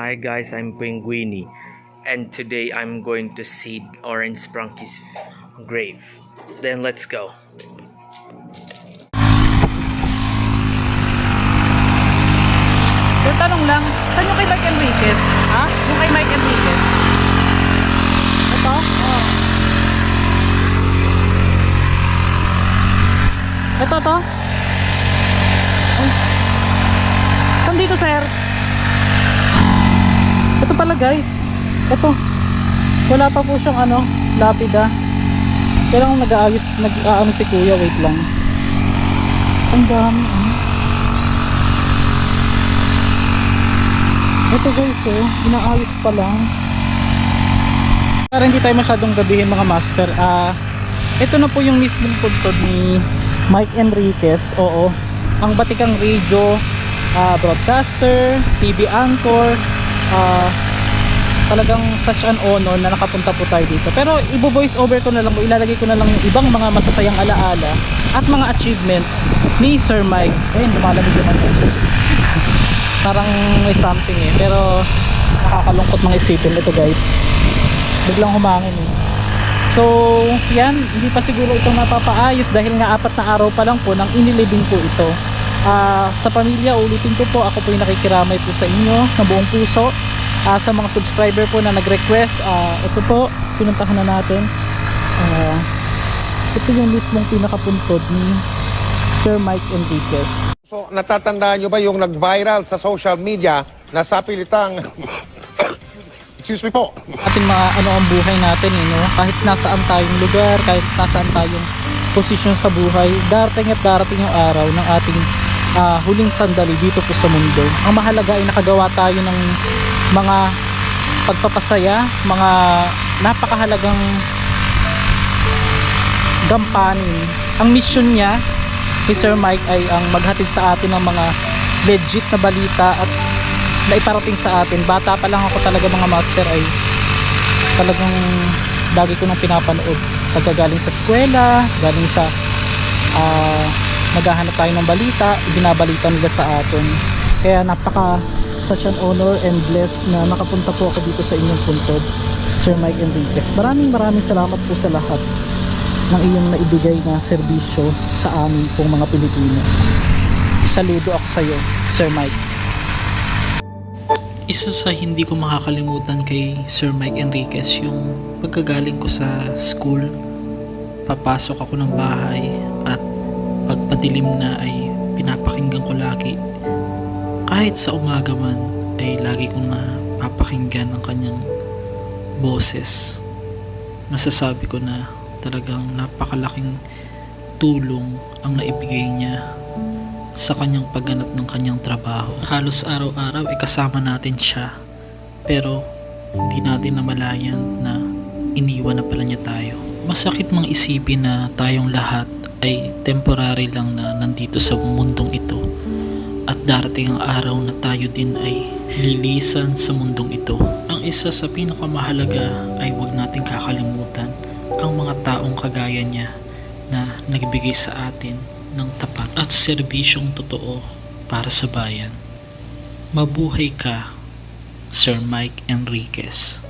Hi guys, I'm Penguini, and today I'm going to see Orange Sprunky's grave. Then let's go. Yung tanong lang, saan yung kay Mike Enriquez? Ha? Yung kay Mike Enriquez? Ito? Oh. Ito to? Ay. Saan dito, sir? Ito pala, guys. Ito. Wala pa po siyang lapida. Kailangan nag-aayos, si kuya. Wait lang. Ang dami. Ito guys, inaayos pa lang. Para hindi tayo masyadong gabihin mga master, ito na po yung mismong puntod ni Mike Enriquez. Oo, ang batikang radio broadcaster, TV anchor, talagang such an honor na nakapunta po tayo dito. Pero i-voice over ko na lang, ilalagay ko na lang yung ibang mga masasayang alaala at mga achievements ni Sir Mike. Ayun, lumalamig naman ito. Parang may something pero nakakalungkot mga isipin ito guys, biglang humangin so yan, hindi pa siguro itong napapaayos dahil nga 4 na araw pa lang po nang inilibing po ito. Sa pamilya, ulitin ko po, ako po yung nakikiramay po sa inyo ng buong puso. Sa mga subscriber po na nag-request, ito po, pinuntahan na natin. Ito yung mismong pinakapuntod ni Sir Mike Enriquez. So, natatandaan nyo ba yung nag-viral sa social media na sa pilitang excuse me po, Ating mga ang buhay natin no? Kahit nasaan tayong lugar, kahit nasaan tayong posisyon sa buhay, darating at darating yung araw ng ating huling sandali dito po sa mundo. Ang mahalaga ay nakagawa tayo ng mga pagpapasaya, mga napakahalagang gampanin. Ang mission niya ni Sir Mike ay ang maghatid sa atin ng mga legit na balita at naiparating sa atin. Bata pa lang ako talaga mga master ay talagang lagi ko nang pinapanood. Pagkagaling sa eskwela, galing sa naghahanap tayo ng balita, ibinabalita nila sa atin. Kaya napaka such an honor and blessed na nakapunta po ako dito sa inyong puntod, Sir Mike Enriquez. Maraming salamat po sa lahat ng iyong naibigay na serbisyo sa amin pong mga Pilipino. Saludo ako sa iyo, Sir Mike. Isa sa hindi ko makakalimutan kay Sir Mike Enriquez yung pagkagaling ko sa school, papasok ako ng bahay at pagpadilim na ay pinapakinggan ko lagi. Kahit sa umaga man ay lagi kong napapakinggan ang kanyang boses. Masasabi ko na talagang napakalaking tulong ang naibigay niya sa kanyang pagganap ng kanyang trabaho. Halos araw-araw ay kasama natin siya, pero hindi natin namalayan na iniwan na pala niya tayo. Masakit mang isipin na tayong lahat ay temporary lang na nandito sa mundong ito at darating ang araw na tayo din ay lilisan sa mundong ito. Ang isa sa pinakamahalaga ay huwag nating kakalimutan ang mga taong kagaya niya na nagbigay sa atin ng tapat at serbisyong totoo para sa bayan. Mabuhay ka, Sir Mike Enriquez.